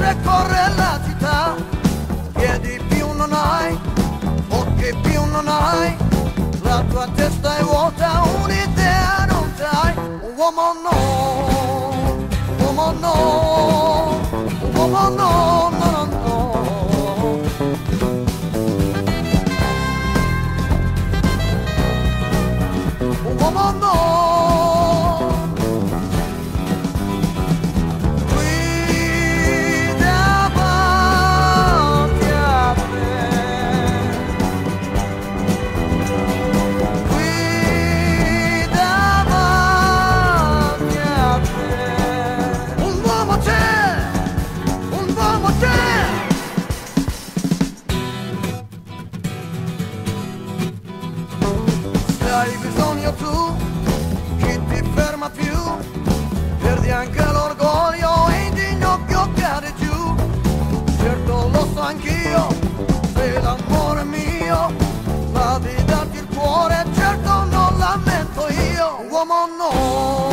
mentre corre la città. Piedi più non hai, occhi più non hai, la tua testa è vuota, un'idea non c'hai. Un uomo no, un uomo no, un uomo no, no, no, no. Un uomo no. Hai bisogno tu, chi ti ferma più? Perdi anche l'orgoglio e in ginocchio cade giù. Certo lo so anch'io, sei l'amore mio, ma di darti il cuore certo non lamento io. Un uomo no.